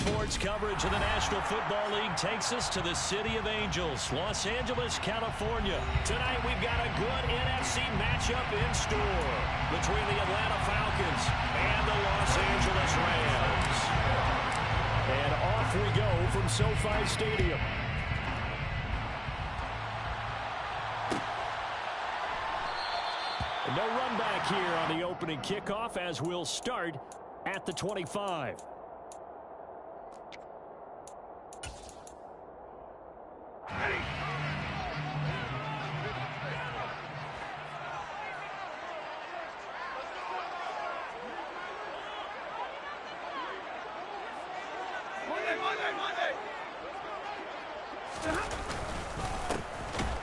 sports coverage of the National Football League takes us to the City of Angels, Los Angeles, California. Tonight we've got a good NFC matchup in store between the Atlanta Falcons and the Los Angeles Rams. And off we go from SoFi Stadium. No run back here on the opening kickoff as we'll start at the 25.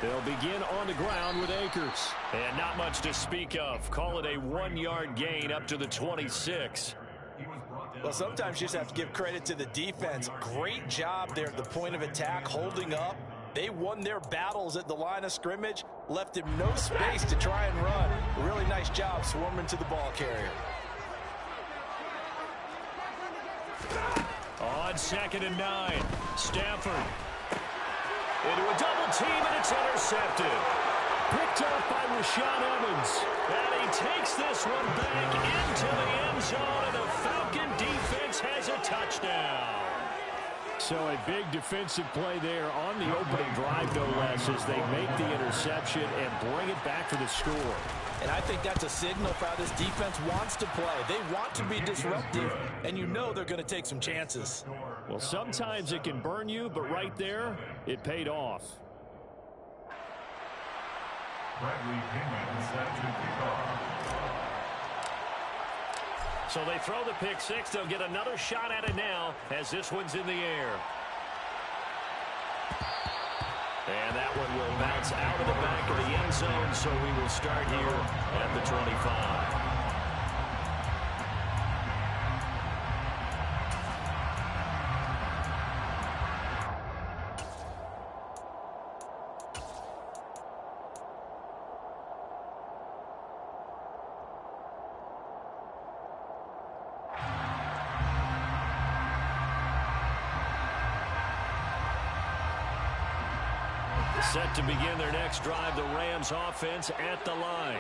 They'll begin on the ground with Akers. And not much to speak of. Call it a 1-yard gain up to the 26. Well, sometimes you just have to give credit to the defense. Great job there at the point of attack, holding up. They won their battles at the line of scrimmage, left him no space to try and run. A really nice job swarming to the ball carrier. On 2nd and 9, Stafford. Into a double team, and it's intercepted. Picked up by Rashaan Evans. And he takes this one back into the end zone, and the Falcon defense has a touchdown. So a big defensive play there on the opening drive, no less, as they make the interception and bring it back for the score. And I think that's a signal for how this defense wants to play. They want to be disruptive, and you know they're going to take some chances. Well, sometimes it can burn you, but right there, it paid off. So they throw the pick six. They'll get another shot at it now as this one's in the air. And that one will bounce out of the back of the end zone, so we will start here at the 25. Set to begin their next drive, the Rams offense at the line.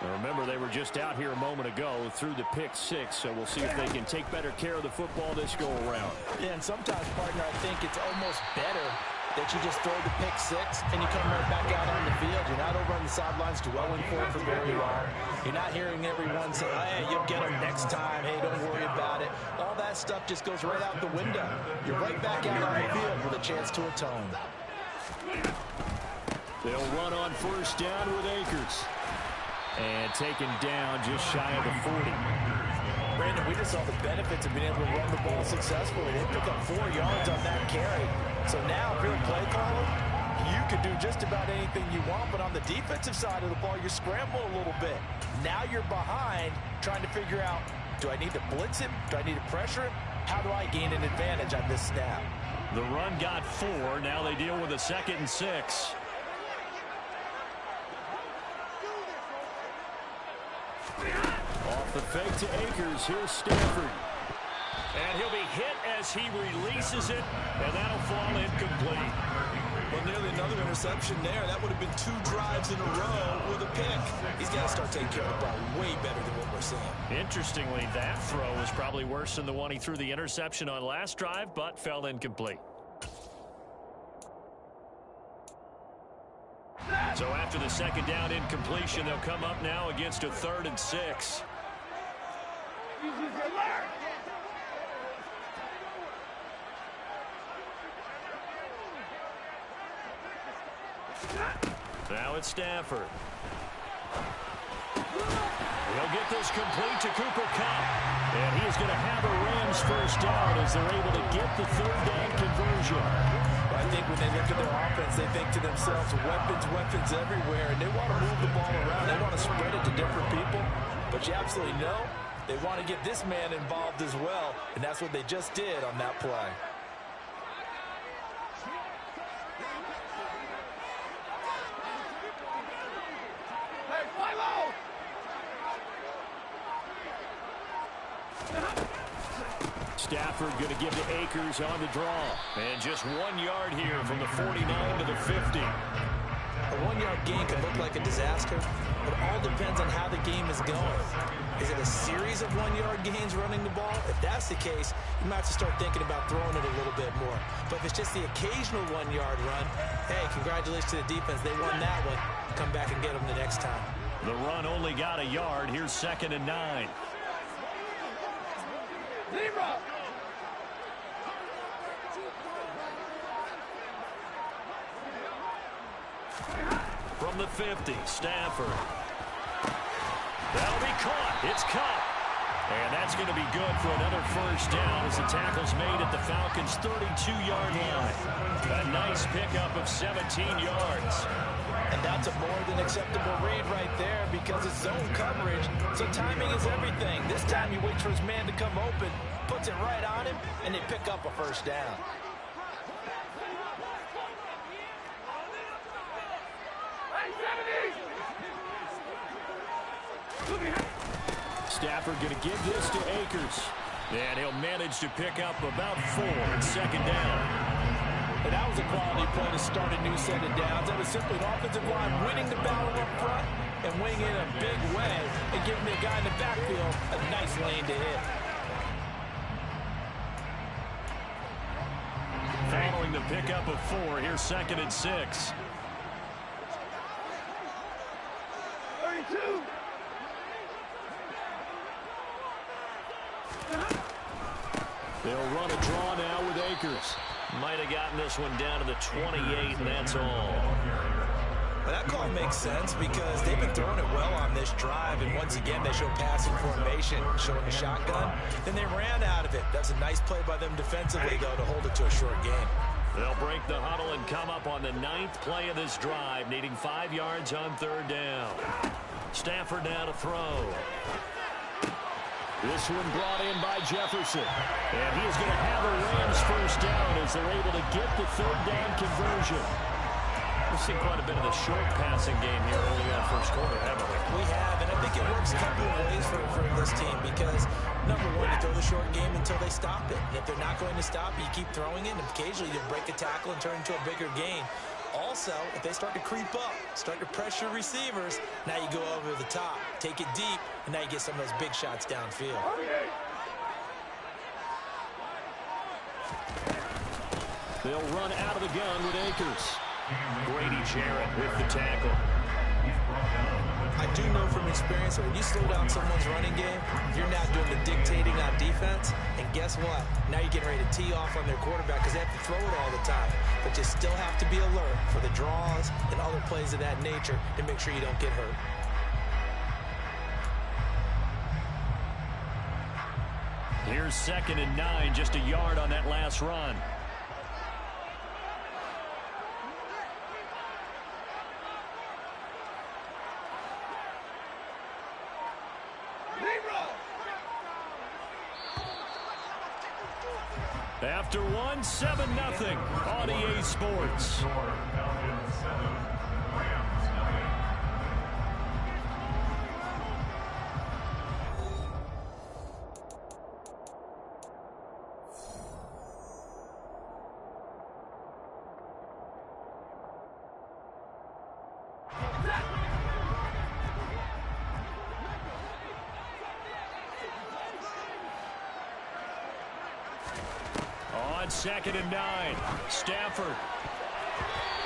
Now remember, they were just out here a moment ago through the pick six, so we'll see if they can take better care of the football this go-around. Yeah, and sometimes, partner, I think it's almost better that you just throw the pick six and you come right back out on the field. You're not over on the sidelines dwelling for it for very long. You're not hearing everyone say, hey, you'll get them next time. Hey, don't worry about it. All that stuff just goes right out the window. You're right back out on the field with a chance to atone. They'll run on first down with Akers. And taken down just shy of the 40. Brandon, we just saw the benefits of being able to run the ball successfully. They pick up 4 yards on that carry. So now, if you're a play caller, you can do just about anything you want. But on the defensive side of the ball, you scramble a little bit. Now you're behind, trying to figure out, do I need to blitz him? Do I need to pressure him? How do I gain an advantage on this snap? The run got 4. Now they deal with a 2nd and 6. Off the fake to Akers. Here's Stafford. And he'll be hit as he releases it, and that'll fall incomplete. Well, nearly another interception there. That would have been 2 drives in a row with a pick. He's got to start taking care of the ball way better than what we're seeing. Interestingly, that throw was probably worse than the one he threw the interception on last drive, but fell incomplete. So after the 2nd down incompletion, they'll come up now against a 3rd and 6. Now it's Stafford. He'll get this complete to Cooper Kupp. And he's going to have a Rams first down as they're able to get the 3rd down conversion. I think when they look at their offense, they think to themselves, weapons, weapons everywhere. And they want to move the ball around. They want to spread it to different people. But you absolutely know they want to get this man involved as well. And that's what they just did on that play. Stafford going to give to Akers on the draw. And just 1 yard here from the 49 to the 50. A 1-yard gain can look like a disaster, but it all depends on how the game is going. Is it a series of 1-yard gains running the ball? If that's the case, you might have to start thinking about throwing it a little bit more. But if it's just the occasional 1-yard run, hey, congratulations to the defense. They won that one. Come back and get them the next time. The run only got a yard. Here's 2nd and 9. From the 50, Stafford. That'll be caught. It's caught. And that's going to be good for another first down as the tackle's made at the Falcons' 32-yard line. A nice pickup of 17 yards. And that's a more than acceptable read right there because it's zone coverage, so timing is everything. This time he waits for his man to come open, puts it right on him, and they pick up a first down. Stafford going to give this to Akers. And he'll manage to pick up about 4 on 2nd down. And that was a quality play to start a new set of downs. That was simply an offensive line winning the battle up front and winning in a big way and giving the guy in the backfield a nice lane to hit. Following the pickup of 4, here's 2nd and 6. 32. They'll run a draw now with Akers. Might have gotten this one down to the 28, and that's all. Well, that call makes sense because they've been throwing it well on this drive, and once again they show passing formation, showing the shotgun. Then they ran out of it. That's a nice play by them defensively, though, to hold it to a short game. They'll break the huddle and come up on the 9th play of this drive, needing 5 yards on 3rd down. Stafford now to throw. This one brought in by Jefferson. And he is going to have a Rams first down as they're able to get the 3rd down conversion. We've seen quite a bit of the short passing game here early in the first quarter, haven't we? We have, and I think it works a couple of ways for this team because, number one, you throw the short game until they stop it. And if they're not going to stop it, you keep throwing it, and occasionally you break a tackle and turn it into a bigger gain. Also, if they start to creep up, start to pressure receivers, now you go over the top, take it deep, and now you get some of those big shots downfield. They'll run out of the gun with Akers. Grady Jarrett with the tackle. I do know from experience that when you slow down someone's running game, you're now doing the dictating on defense. And guess what? Now you're getting ready to tee off on their quarterback because they have to throw it all the time. But you still have to be alert for the draws and other plays of that nature to make sure you don't get hurt. Here's 2nd and 9, just a yard on that last run. After 1, 7-0 on EA Sports. On 2nd and 9, Stafford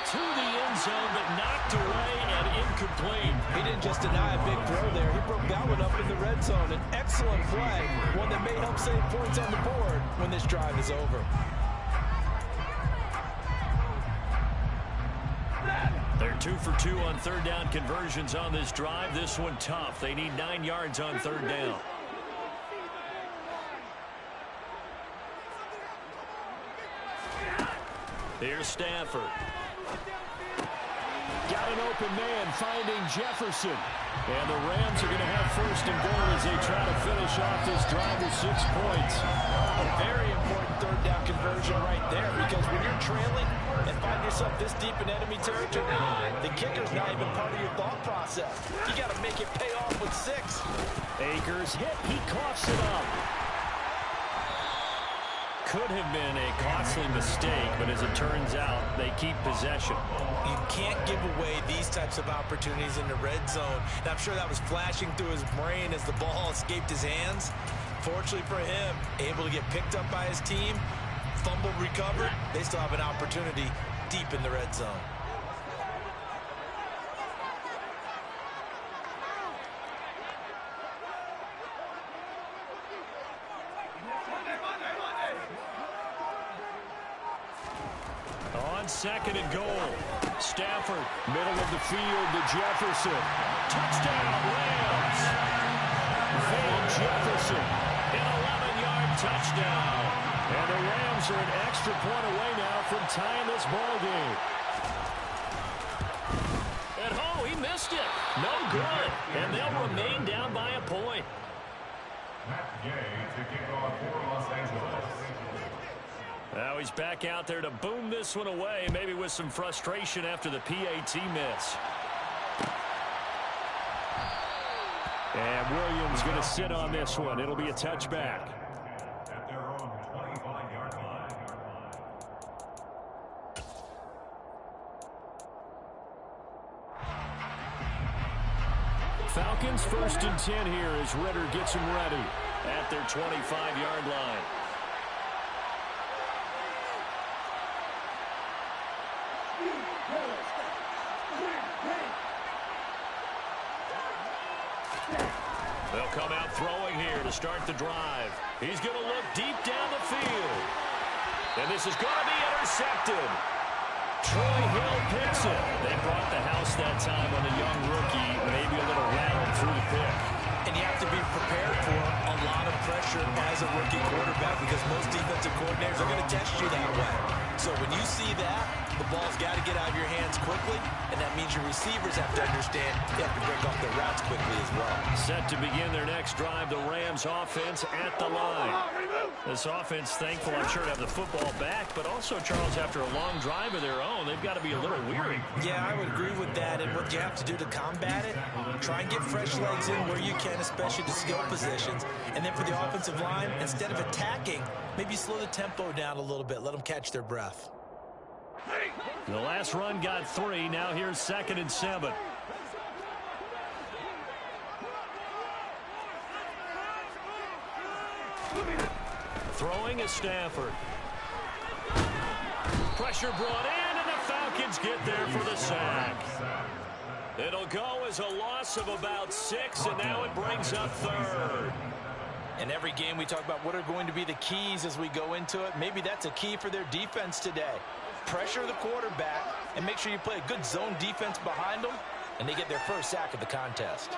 to the end zone, but knocked away and incomplete. He didn't just deny a big throw there. He broke that one up in the red zone. An excellent play, one that may help save points on the board when this drive is over. They're 2 for 2 on 3rd down conversions on this drive. This one tough. They need 9 yards on 3rd down. Here's Stafford. Got an open man finding Jefferson. And the Rams are going to have 1st and goal as they try to finish off this drive with 6 points. A very important 3rd down conversion right there because when you're trailing and find yourself this deep in enemy territory, the kicker's not even part of your thought process. You got to make it pay off with 6. Akers hit. He coughs it up. could have been a costly mistake, but as it turns out, they keep possession. You can't give away these types of opportunities in the red zone. And I'm sure that was flashing through his brain as the ball escaped his hands. Fortunately for him, able to get picked up by his team, fumbled, recovered. They still have an opportunity deep in the red zone. On second and goal, Stafford, middle of the field to Jefferson. Touchdown, Rams. Van Jefferson, an 11-yard touchdown. And the Rams are an extra point away now from tying this ball game. And oh, he missed it. No good. And they'll remain down by a point. Now he's back out there to boom this one away, maybe with some frustration after the PAT miss. And Williams going to sit on this one. It'll be a touchback. At their own 25-yard line. Falcons 1st and 10 here as Ritter gets them ready at their 25-yard line. They'll come out throwing here to start the drive. He's going to look deep down the field. And this is going to be intercepted. Troy Hill picks it. They brought the house that time on a young rookie, maybe a little rattled through the pick. And you have to be prepared for a lot of pressure as a rookie quarterback because most defensive coordinators are going to test you that way. So when you see that, the ball's got to get out of your hands quickly, and that means your receivers have to understand they have to break off their routes quickly as well. Set to begin their next drive, the Rams offense at the line. This offense, thankful, I'm sure, to have the football back, but also, Charles, after a long drive of their own, they've got to be a little weary. Yeah, I would agree with that, and what you have to do to combat it, try and get fresh legs in where you can, especially the skill positions, and then for the offensive line, instead of attacking, maybe slow the tempo down a little bit, let them catch their breath. The last run got 3. Now here's 2nd and 7. Throwing is Stafford. Pressure brought in, and the Falcons get there for the sack. It'll go as a loss of about 6, and now it brings up 3rd. In every game, we talk about what are going to be the keys as we go into it. Maybe that's a key for their defense today. Pressure the quarterback and make sure you play a good zone defense behind them, and they get their first sack of the contest.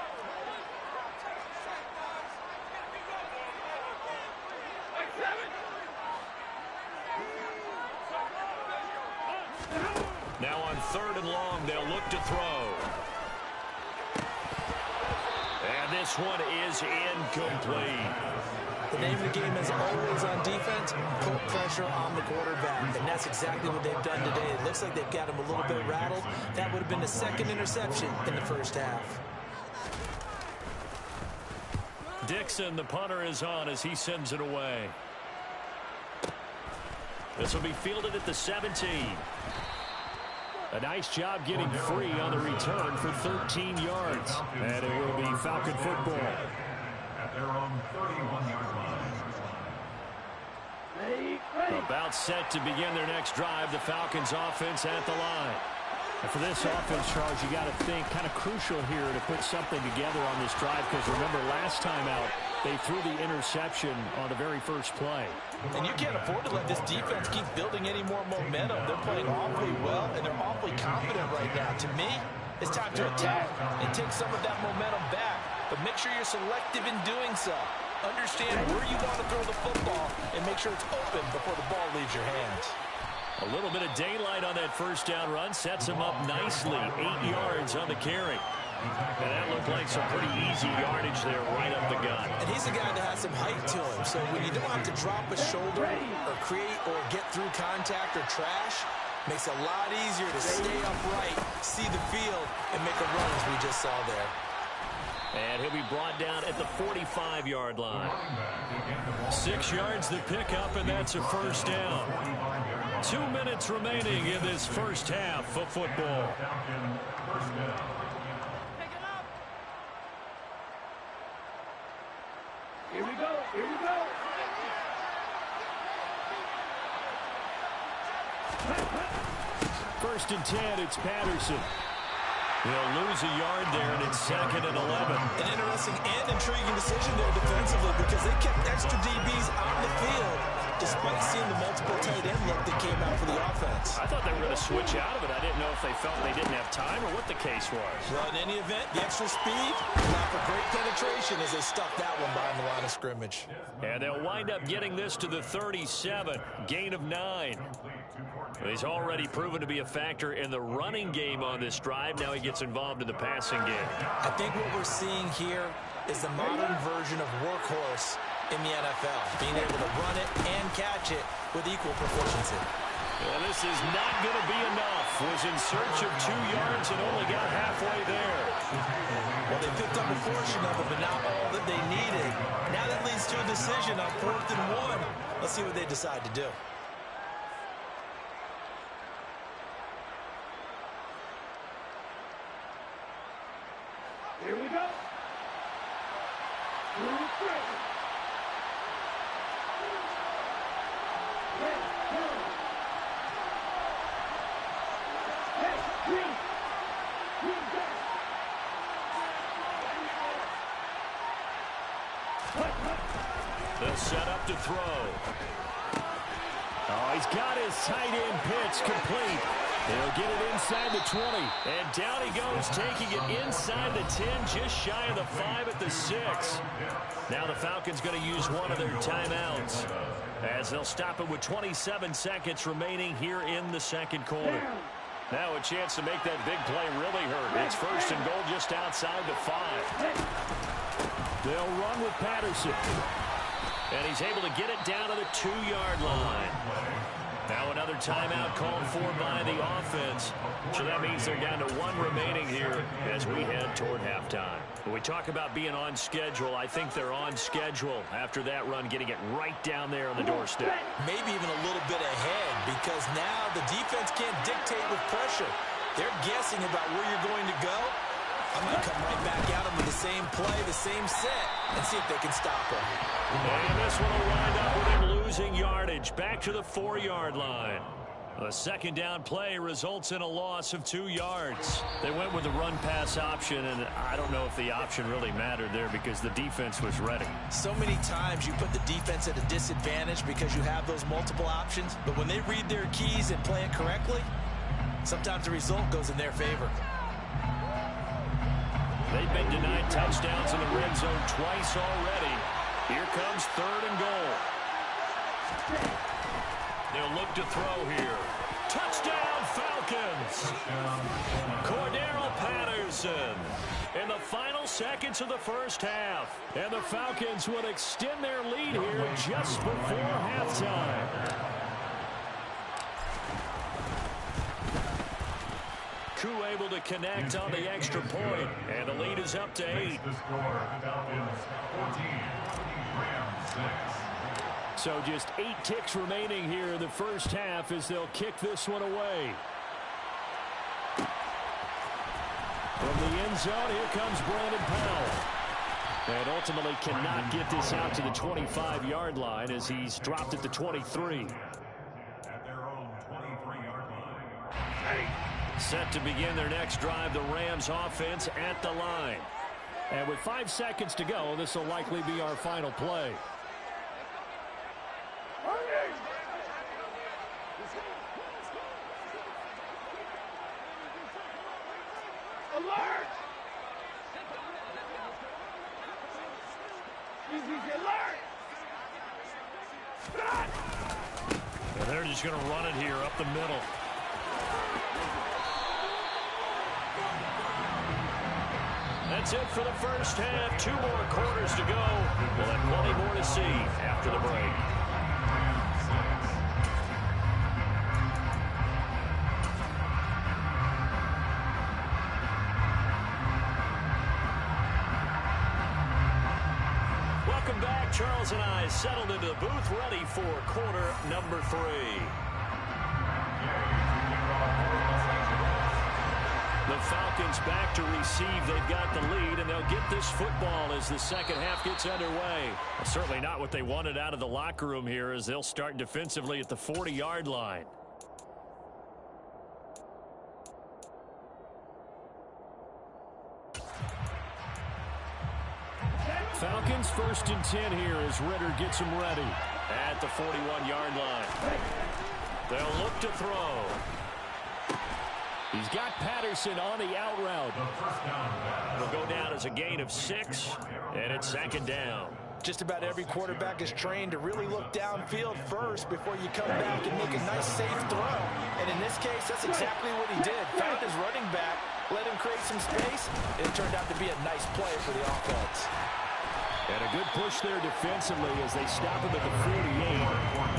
Now on 3rd and long, they'll look to throw. And this one is incomplete. The name of the game is always on defense, put pressure on the quarterback. And that's exactly what they've done today. It looks like they've got him a little bit rattled. That would have been the 2nd interception in the first half. Dixon, the punter, is on as he sends it away. This will be fielded at the 17. A nice job getting free on the return for 13 yards. And it will be Falcon football. At their own 31-yard line. About set to begin their next drive, the Falcons offense at the line. And for this offense, Charles, you got to think kind of crucial here to put something together on this drive because remember last time out, they threw the interception on the very first play. And you can't afford to let this defense keep building any more momentum. They're playing awfully well, and they're awfully confident right now. To me, it's time to attack and take some of that momentum back. But make sure you're selective in doing so. Understand where you want to throw the football and make sure it's open before the ball leaves your hands. A little bit of daylight on that first down run sets him up nicely. 8 yards on the carry. And that looked like some pretty easy yardage there right up the gut. And he's a guy that has some height to him. So when you don't have to drop a shoulder or create or get through contact or trash, makes it a lot easier to stay upright, see the field, and make a run as we just saw there. And he'll be brought down at the 45-yard line. 6 yards to pick up, and that's a first down. 2 minutes remaining in this first half of football. Here we go. Here we go. First and 10, it's Patterson. He'll lose a yard there, and it's 2nd and 11. An interesting and intriguing decision there defensively because they kept extra DBs on the field despite seeing the multiple tight end look that came out for the offense. I thought they were going to switch out of it. I didn't know if they felt they didn't have time or what the case was. Well, in any event, the extra speed allowed for great penetration as they stuffed that one behind the line of scrimmage. And they'll wind up getting this to the 37, gain of 9. He's already proven to be a factor in the running game on this drive. Now he gets involved in the passing game. I think what we're seeing here is the modern version of workhorse in the NFL, being able to run it and catch it with equal proficiency. Well, this is not going to be enough. Was in search of 2 yards and only got halfway there. Well, they picked up a portion of it, but not all that they needed. Now that leads to a decision on 4th and 1. Let's see what they decide to do. Here we go. The setup to throw. Oh, he's got his tight end pitch complete. He'll get it inside the 20. And down he goes, taking it inside the 10, just shy of the 5 at the 6. Now the Falcons going to use one of their timeouts as they'll stop it with 27 seconds remaining here in the second quarter. Now a chance to make that big play really hurt. It's 1st and goal just outside the 5. They'll run with Patterson. And he's able to get it down to the 2-yard line. Now another timeout called for by the offense. So that means they're down to 1 remaining here as we head toward halftime. When we talk about being on schedule, I think they're on schedule after that run, getting it right down there on the doorstep. Maybe even a little bit ahead because now the defense can't dictate with pressure. They're guessing about where you're going to go. I'm going to come right back at them with the same play, the same set, and see if they can stop him. And this one will wind up with him losing yardage back to the 4-yard line. The second down play results in a loss of 2 yards. They went with the run-pass option, and I don't know if the option really mattered there because the defense was ready. So many times you put the defense at a disadvantage because you have those multiple options, but when they read their keys and play it correctly, sometimes the result goes in their favor. They've been denied touchdowns in the red zone twice already. Here comes 3rd and goal. They'll look to throw here. Touchdown, Falcons! Cordero Patterson in the final seconds of the first half. And the Falcons would extend their lead here just before halftime. Koo able to connect on the extra point, and the lead is up to 8. So just 8 ticks remaining here in the first half as they'll kick this one away. From the end zone, here comes Brandon Powell. And ultimately cannot get this out to the 25-yard line as he's dropped at the 23. At their own 23-yard line. Set to begin their next drive, the Rams offense at the line. And with 5 seconds to go, this will likely be our final play. Alert! Alert! And they're just going to run it here up the middle. That's it for the first half. 2 more quarters to go. We'll have plenty more to see after the break. Welcome back. Charles and I settled into the booth, ready for quarter number 3. The Falcons back to receive. They've got the lead, and they'll get this football as the second half gets underway. Well, certainly not what they wanted out of the locker room here, as they'll start defensively at the 40-yard line. Falcons 1st and 10 here as Ritter gets them ready at the 41-yard line. They'll look to throw. He's got Patterson on the out route. It'll go down as a gain of 6, and it's 2nd down. Just about every quarterback is trained to really look downfield first before you come back and make a nice, safe throw. And in this case, that's exactly what he did. Found his running back, let him create some space, and it turned out to be a nice play for the offense. And a good push there defensively as they stop him at the 48.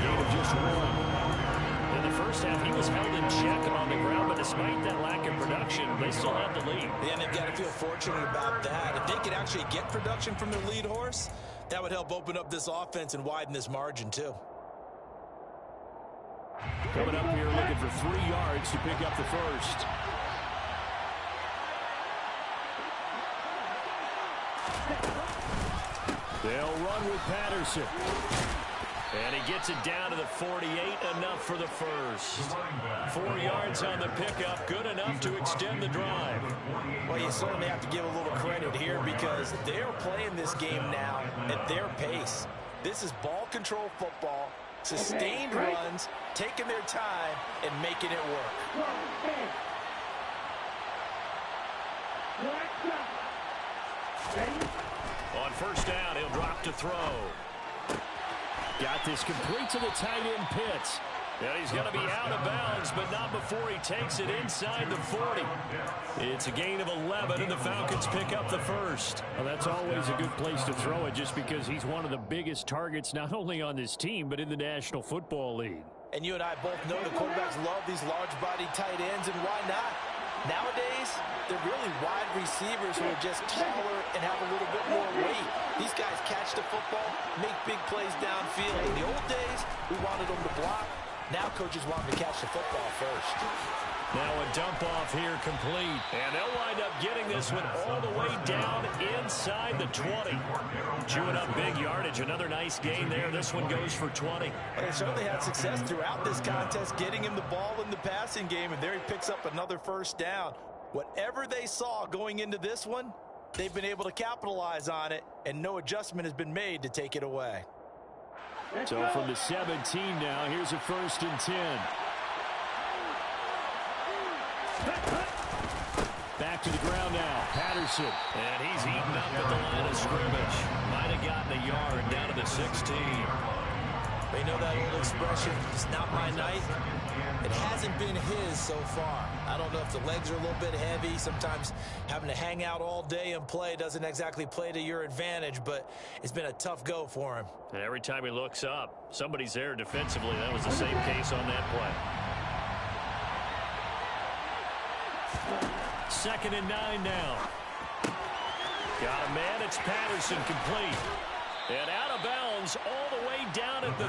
Gain of just 1. In the first half, he was held in check on the ground, but despite that lack of production, they still have the lead. Yeah, and they've got to feel fortunate about that. If they could actually get production from their lead horse, that would help open up this offense and widen this margin, too. Coming up here looking for 3 yards to pick up the first. They'll run with Patterson. And he gets it down to the 48, enough for the first. 4 yards on the pickup, good enough to extend the drive. Well, you certainly have to give a little credit here because they're playing this game now at their pace. This is ball control football, sustained runs, taking their time, and making it work. On first down, he'll drop to throw. Got this complete to the tight end Pitts. And he's going to be out of bounds, but not before he takes it inside the 40. It's a gain of 11, and the Falcons pick up the first. Well, that's always a good place to throw it just because he's one of the biggest targets not only on this team, but in the National Football League. And you and I both know the quarterbacks love these large-bodied tight ends, and why not? Nowadays, they're really wide receivers who are just taller and have a little bit more weight. These guys catch the football, make big plays downfield. In the old days, we wanted them to block. Now coaches want them to catch the football first. Now a dump off here complete. And they'll wind up getting this one all the way down inside the 20. Chewing up big yardage. Another nice gain there. This one goes for 20. They certainly had success throughout this contest, getting him the ball in the passing game, and there he picks up another first down. Whatever they saw going into this one, they've been able to capitalize on it, and no adjustment has been made to take it away. So from the 17 now, here's a 1st and 10. Back to the ground now, Patterson. And he's eaten up at the line of scrimmage. Might have gotten a yard down to the 16. You know that old expression, it's not my night. It hasn't been his so far. I don't know if the legs are a little bit heavy. Sometimes having to hang out all day and play doesn't exactly play to your advantage, but it's been a tough go for him. And every time he looks up, somebody's there defensively. That was the same case on that play. 2nd and 9 now. Got a man, it's Patterson, complete. And out of bounds all the way down at the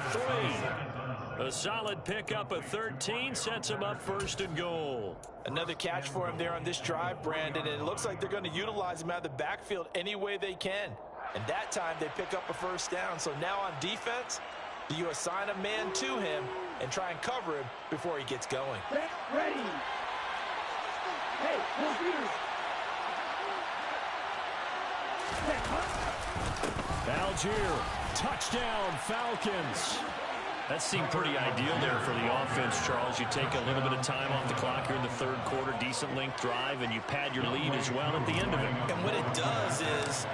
3. A solid pickup of 13 sets him up 1st and goal. Another catch for him there on this drive, Brandon, and it looks like they're going to utilize him out of the backfield any way they can. And that time they pick up a first down. So now on defense, do you assign a man to him and try and cover him before he gets going? Ready. Hey, move here. Algier, touchdown, Falcons. That seemed pretty ideal there for the offense, Charles. You take a little bit of time off the clock here in the 3rd quarter, decent length drive, and you pad your lead as well at the end of it. And what it does is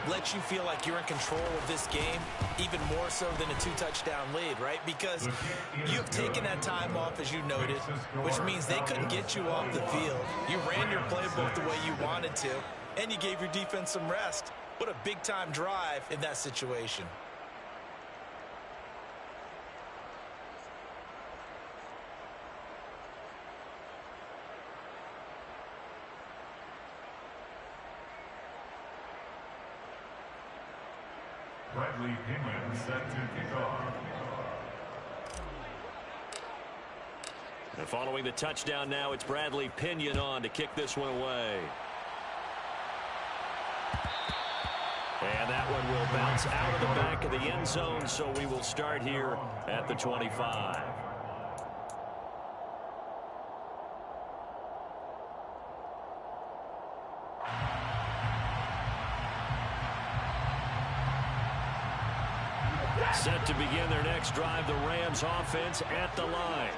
let you feel like you're in control of this game, even more so than a 2-touchdown lead, right? Because you've taken that time off, as you noted, which means they couldn't get you off the field. You ran your playbook the way you wanted to, and you gave your defense some rest. What a big-time drive in that situation. Bradley Pinion set to kick off. And following the touchdown now, it's Bradley Pinion on to kick this one away. And that one will bounce out of the back of the end zone, so we will start here at the 25. Set to begin their next drive, the Rams offense at the line.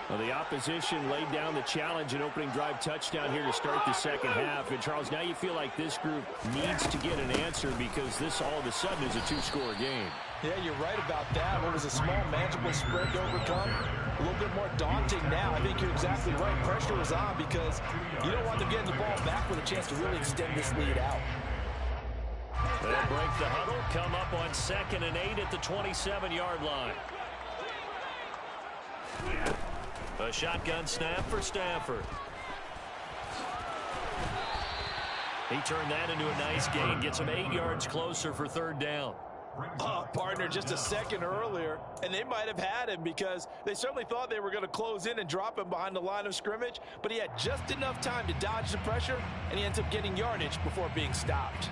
Well, the opposition laid down the challenge and opening drive touchdown here to start the second half. And, Charles, now you feel like this group needs to get an answer because this all of a sudden is a two-score game. Yeah, you're right about that. What was a small, manageable spread to overcome? A little bit more daunting now. I think you're exactly right. Pressure is on because you don't want them getting the ball back with a chance to really extend this lead out. They'll break the huddle, come up on 2nd and 8 at the 27-yard line. A shotgun snap for Stafford. He turned that into a nice gain, gets him 8 yards closer for 3rd down. Partner, just a second earlier, and they might have had him because they certainly thought they were going to close in and drop him behind the line of scrimmage, but he had just enough time to dodge the pressure, and he ends up getting yardage before being stopped.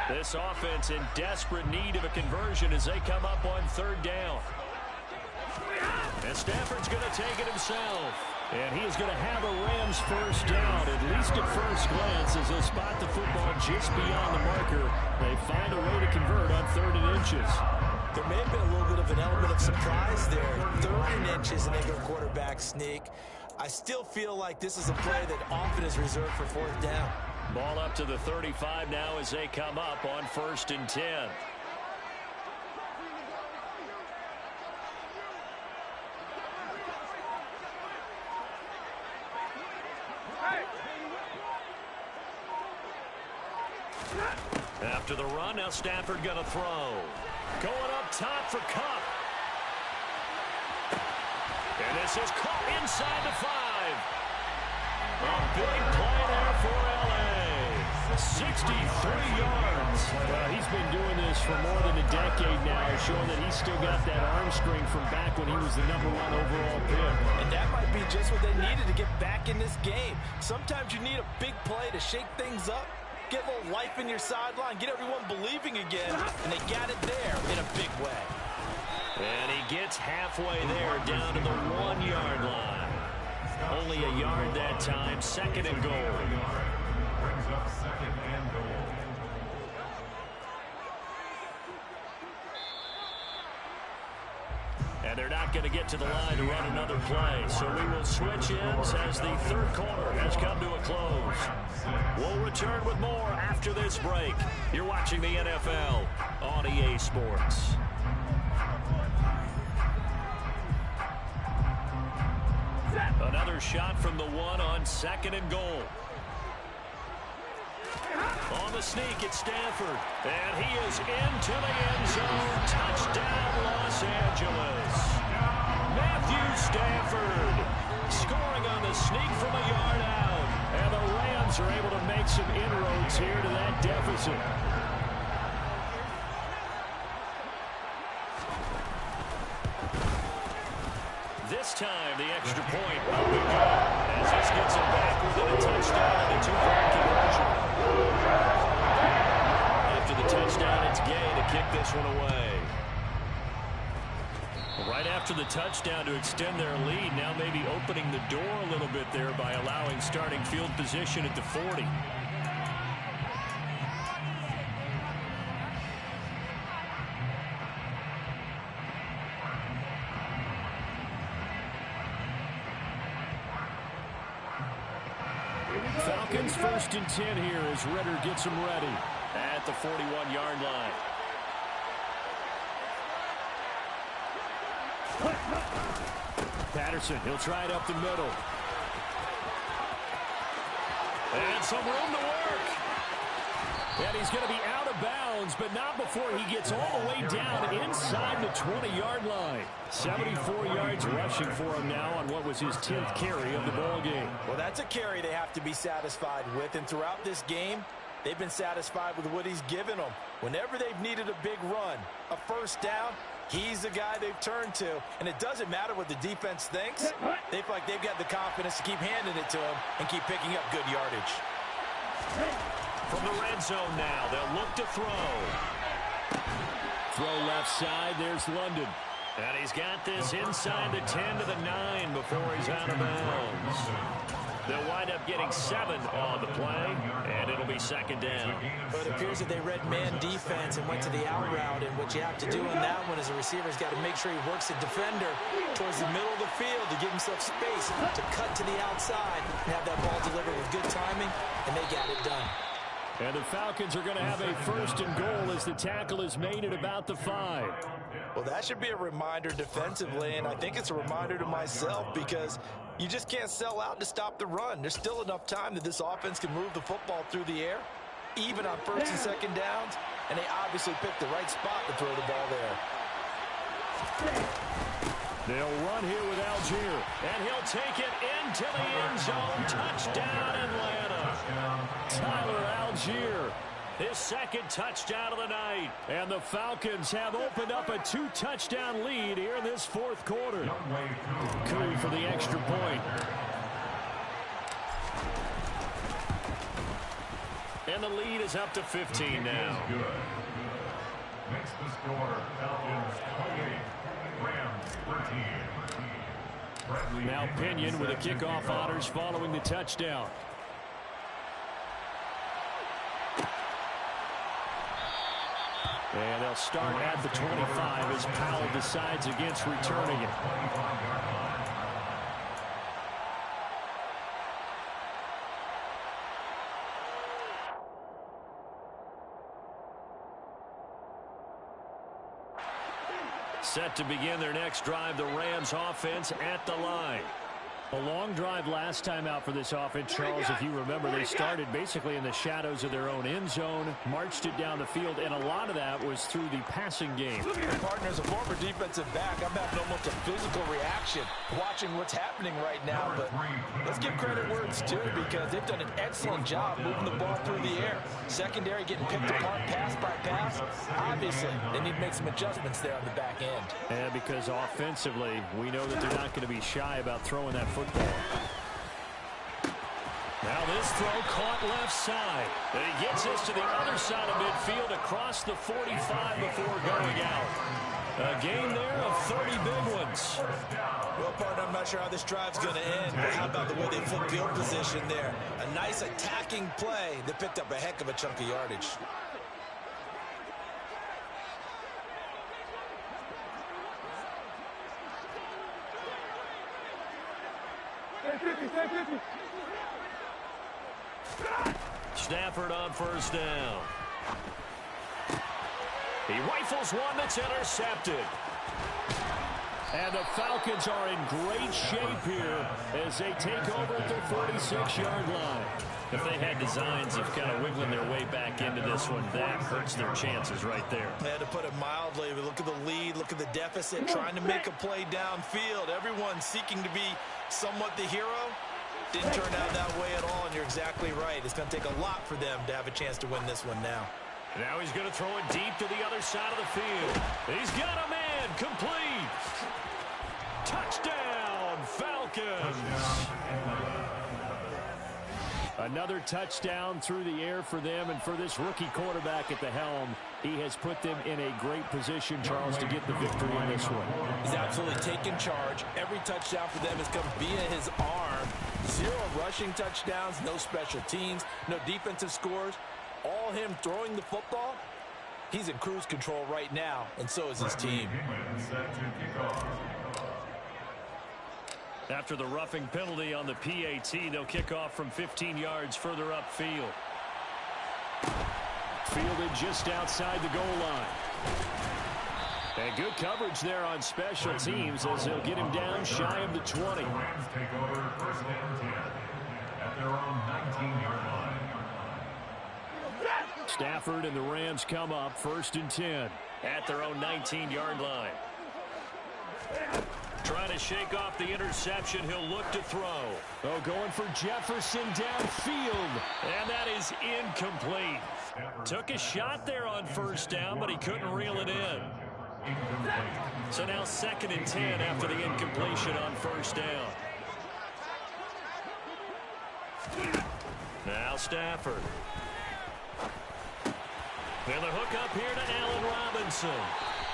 This offense in desperate need of a conversion as they come up on 3rd down. And Stafford's going to take it himself. And he is going to have a Rams first down, at least at first glance, as they'll spot the football just beyond the marker. They find a way to convert on 3rd and inches. There may have been a little bit of an element of surprise there. 3rd and inches, and they go quarterback sneak. I still feel like this is a play that often is reserved for 4th down. Ball up to the 35 now as they come up on 1st and 10. After the run, now Stafford going to throw. Going up top for Cup. And this is caught inside the 5. A big play there for L.A. 63 yards. He's been doing this for more than a decade now, showing that he's still got that arm strength from back when he was the #1 overall pick. And that might be just what they needed to get back in this game. Sometimes you need a big play to shake things up, get a little life in your sideline, get everyone believing again, and they got it there in a big way. And he gets halfway there down to the 1-yard line. Only a yard that time, 2nd and goal. Brings up 2nd and goal. And they're not going to get to the line to run another play. So we will switch ends as the 3rd quarter has come to a close. We'll return with more after this break. You're watching the NFL on EA Sports. Another shot from the 1 on 2nd and goal. On the sneak, it's Stafford. And he is into the end zone. Touchdown, Los Angeles. Matthew Stafford scoring on the sneak from a yard out. And the Rams are able to make some inroads here to that deficit. This time, the extra point will be good, as this gets him back within a touchdown and a 2-point conversion. After the touchdown, it's Gay to kick this one away. Right after the touchdown to extend their lead, now maybe opening the door a little bit there by allowing starting field position at the 40. Falcons 1st and 10 here as Ritter gets them ready at the 41-yard line. Patterson, he'll try it up the middle. And some room to work. And he's going to be out of bounds, but not before he gets all the way down inside the 20-yard line. 74 yards rushing for him now on what was his 10th carry of the ball game. Well, that's a carry they have to be satisfied with, and throughout this game, they've been satisfied with what he's given them. Whenever they've needed a big run, a first down, he's the guy they've turned to. And it doesn't matter what the defense thinks. They feel like they've got the confidence to keep handing it to him and keep picking up good yardage. From the red zone now, they'll look to throw. Throw left side, there's London. And he's got this inside the 10 to the 9 before he's out of bounds. They'll wind up getting 7 on the play, and it'll be second down. But it appears that they read man defense and went to the out route, and what you have to do in that one as a receiver has got to make sure he works the defender towards the middle of the field to give himself space to cut to the outside and have that ball delivered with good timing, and they got it done. And the Falcons are going to have a first and goal as the tackle is made at about the 5. Well, that should be a reminder defensively, and I think it's a reminder to myself because you just can't sell out to stop the run. There's still enough time that this offense can move the football through the air, even on first and second downs, and they obviously picked the right spot to throw the ball there. They'll run here with Algier, and he'll take it into the end zone. Touchdown, Atlanta. Tyler Algier, his second touchdown of the night. And the Falcons have opened up a 2-touchdown lead here in this fourth quarter. Coup for the extra point. And the lead is up to 15 now. Makes the score Falcons 28, Rams 13. Now Pinion with the kickoff honors following the touchdown. And they'll start at the 25 as Powell decides against returning it. Set to begin their next drive, the Rams offense at the line. A long drive last time out for this offense, Charles. If you remember, they started basically in the shadows of their own end zone, marched it down the field, and a lot of that was through the passing game. Partner, as a former defensive back, I'm having almost a physical reaction watching what's happening right now. But let's give credit where it's due because they've done an excellent job moving the ball through the air. Secondary getting picked apart pass by pass. Obviously, they need to make some adjustments there on the back end. And because offensively, we know that they're not going to be shy about throwing that football. Now this throw caught left side. And he gets this to the other side of midfield across the 45 before going out. A game there of 30 big ones. Well, partner, I'm not sure how this drive's going to end, but how about the way they flip field position there? A nice attacking play that picked up a heck of a chunk of yardage. Stafford on first down. He rifles one that's intercepted. And the Falcons are in great shape here as they take over at their 46-yard line. If they had designs of kind of wiggling their way back into this one, that hurts their chances right there. Yeah, to put it mildly, look at the lead, look at the deficit, trying to make a play downfield. Everyone seeking to be somewhat the hero. Didn't turn out that way at all, and you're exactly right. It's going to take a lot for them to have a chance to win this one now. Now he's going to throw it deep to the other side of the field. He's got a man, complete. Touchdown, Falcons. Another touchdown through the air for them, and for this rookie quarterback at the helm, he has put them in a great position, Charles, to get the victory in this one. He's absolutely taken charge. Every touchdown for them has come via his arm. 0 rushing touchdowns, no special teams, no defensive scores. All him throwing the football. He's in cruise control right now, and so is his team. After the roughing penalty on the PAT, they'll kick off from 15 yards further upfield. Fielded just outside the goal line. And good coverage there on special teams as they'll get him down shy of the 20. The Rams take over first and 10 at their own 19-yard line. Stafford and the Rams come up 1st and 10 at their own 19-yard line. Trying to shake off the interception. He'll look to throw. Oh, going for Jefferson downfield. And that is incomplete. Took a shot there on 1st down, but he couldn't reel it in. So now 2nd and 10 after the incompletion on 1st down. Now Stafford. And the hook up here to Allen Robinson.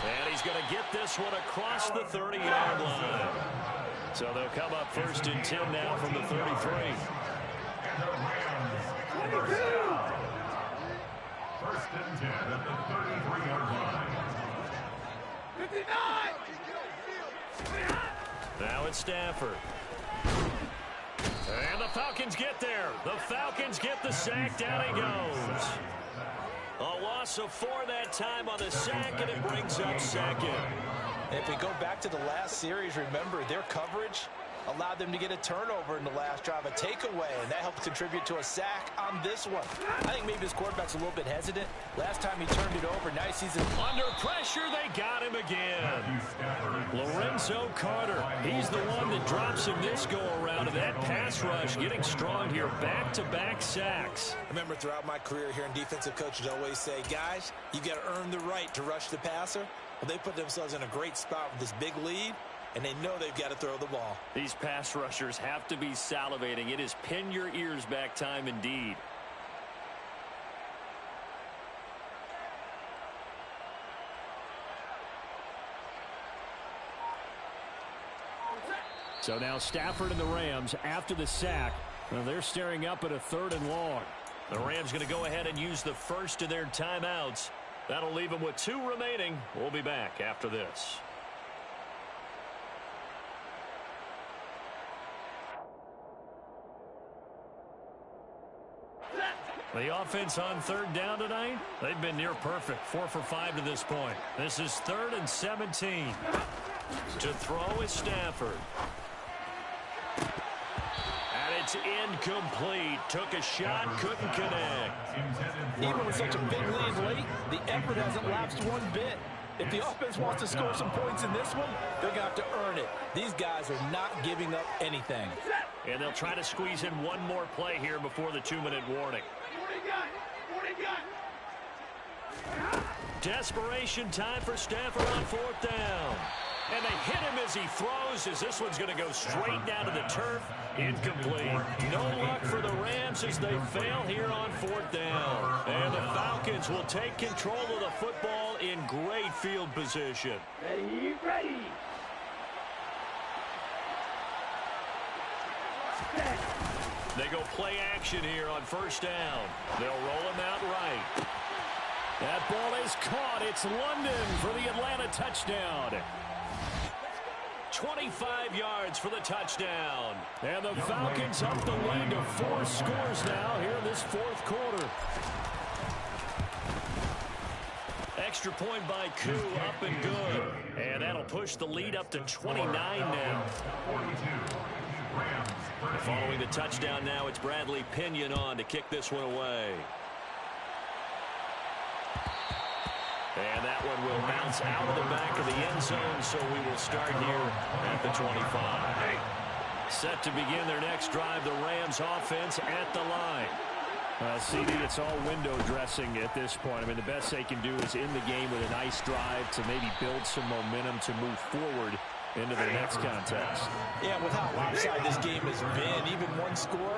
And he's going to get this one across the 30-yard line. So they'll come up 1st and 10 now from the 33. First and 10 at the 33-yard line. 59! Now it's Stafford. And the Falcons get there. The Falcons get the sack. Down he goes. A loss of 4 that time on the sack, and it brings up 2nd. If we go back to the last series, remember, their coverage allowed them to get a turnover in the last drive, a takeaway, and that helped contribute to a sack on this one. I think maybe his quarterback's a little bit hesitant. Last time he turned it over, now he sees it. Under pressure, they got him again. Lorenzo Carter, he's the one that drops him this go-around, and that pass rush getting strong here. Back-to-back sacks. I remember throughout my career here in defensive coaches always say, guys, you got to earn the right to rush the passer. Well, they put themselves in a great spot with this big lead, and they know they've got to throw the ball. These pass rushers have to be salivating. It is pin your ears back time indeed. So now Stafford and the Rams after the sack. Well, they're staring up at a 3rd and long. The Rams going to go ahead and use the first of their timeouts. That'll leave them with 2 remaining. We'll be back after this. The offense on 3rd down tonight, they've been near perfect. 4 for 5 to this point. This is 3rd and 17. To throw is Stafford. And it's incomplete. Took a shot, couldn't connect. Even with such a big lead late, the effort hasn't lapsed one bit. If the offense wants to score some points in this one, they're going to have to earn it. These guys are not giving up anything. And they'll try to squeeze in one more play here before the 2-minute warning. Desperation time for Stafford on 4th down. And they hit him as he throws, as this one's going to go straight down to the turf. Incomplete. No luck for the Rams as they fail here on 4th down. And the Falcons will take control of the football in great field position. Ready. They go play action here on 1st down. They'll roll him out right. That ball is caught. It's London for the Atlanta touchdown. 25 yards for the touchdown. And the Falcons up the lead to 4 scores now here in this 4th quarter. Extra point by Koo, up and good. And that'll push the lead up to 29 now. Following the touchdown now, it's Bradley Pinion on to kick this one away. And that one will bounce out of the back of the end zone, so we will start here at the 25. Set to begin their next drive, the Rams offense at the line. CD, it's all window dressing at this point. I mean, the best they can do is in the game with a nice drive to maybe build some momentum to move forward into the next contest. Yeah, with how lopsided this game has been, even one score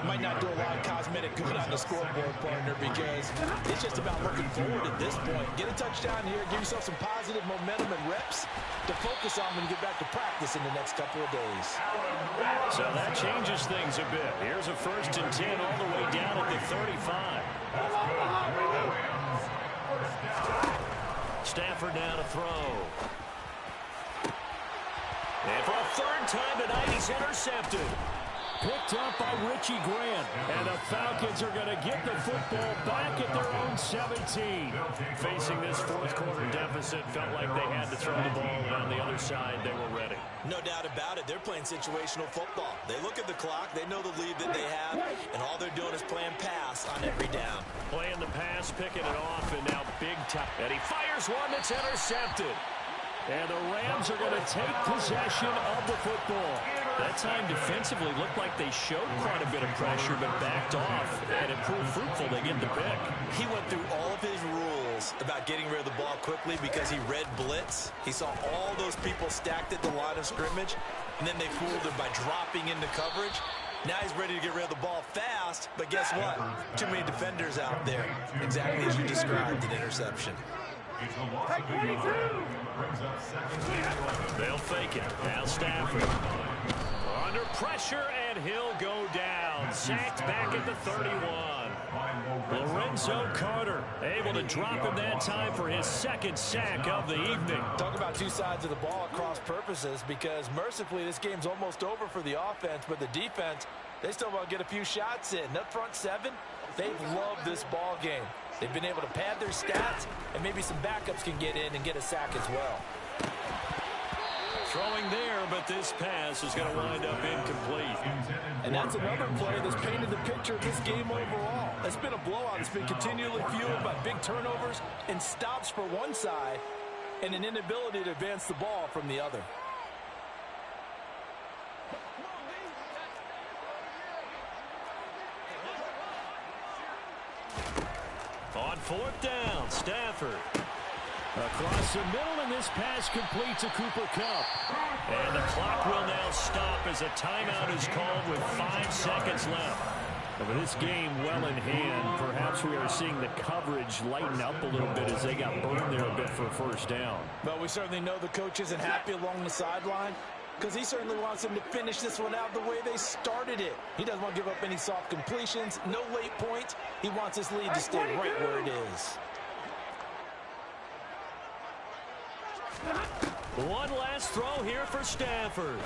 might not do a lot of cosmetic good on the scoreboard, partner, because it's just about looking forward at this point. Get a touchdown here, give yourself some positive momentum and reps to focus on when you get back to practice in the next couple of days. So that changes things a bit. Here's a 1st and 10 all the way down at the 35. Stafford now to throw. And for a 3rd time tonight, he's intercepted. Picked up by Richie Grant. And the Falcons are going to get the football back at their own 17. Facing this fourth quarter deficit, felt like they had to throw the ball, and on the other side, they were ready. No doubt about it. They're playing situational football. They look at the clock. They know the lead that they have, and all they're doing is playing pass on every down. Playing the pass, picking it off, and now big time. And he fires one that's intercepted. And the Rams are going to take possession of the football. That time defensively looked like they showed quite a bit of pressure but backed off. And it proved fruitful. They get the pick. He went through all of his rules about getting rid of the ball quickly because he read blitz. He saw all those people stacked at the line of scrimmage, and then they fooled him by dropping into coverage. Now he's ready to get rid of the ball fast, but guess what? Too many defenders out there. Exactly as you described, an interception. They'll fake it. Now Stafford. Under pressure, and he'll go down. Sacked back at the 31. Lorenzo Carter able to drop him that time for his second sack of the evening. Talk about two sides of the ball at cross purposes, because mercifully this game's almost over for the offense, but the defense, they still want to get a few shots in. Up front seven, they've loved this ball game. They've been able to pad their stats, and maybe some backups can get in and get a sack as well. Throwing there, but this pass is going to wind up incomplete. And that's another play that's painted the picture of this game overall. It's been a blowout. It's been continually fueled by big turnovers and stops for one side and an inability to advance the ball from the other. On fourth down, Stafford. Across the middle, and this pass complete to Cooper Kupp. And the clock will now stop as a timeout is called with 5 seconds left. And with this game well in hand, perhaps we are seeing the coverage lighten up a little bit as they got burned there a bit for a first down. Well, we certainly know the coach isn't happy along the sideline, because he certainly wants them to finish this one out the way they started it. He doesn't want to give up any soft completions, no late points. He wants his lead to stay right where it is. One last throw here for Stafford.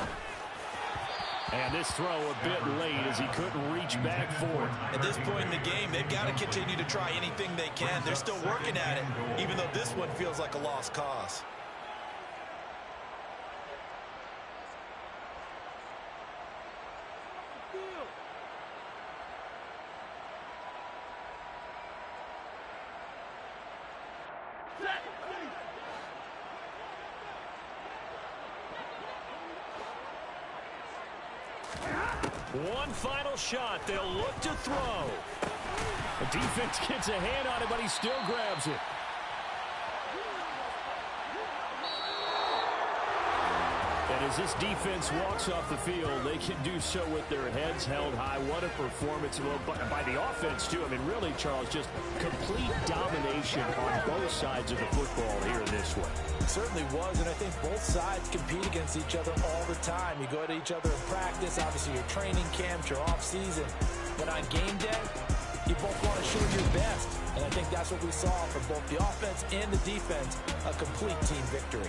And this throw a bit late as he couldn't reach back for it. At this point in the game, they've got to continue to try anything they can. They're still working at it, even though this one feels like a lost cause. One final shot. They'll look to throw. The defense gets a hand on it, but he still grabs it. And as this defense walks off the field, they can do so with their heads held high. What a performance by the offense, too. I mean, really, Charles, just complete domination on both sides of the football here in this one. It certainly was, and I think both sides compete against each other all the time. You go at each other in practice, obviously your training camps, your off-season. But on game day, you both want to show your best. And I think that's what we saw from both the offense and the defense, a complete team victory.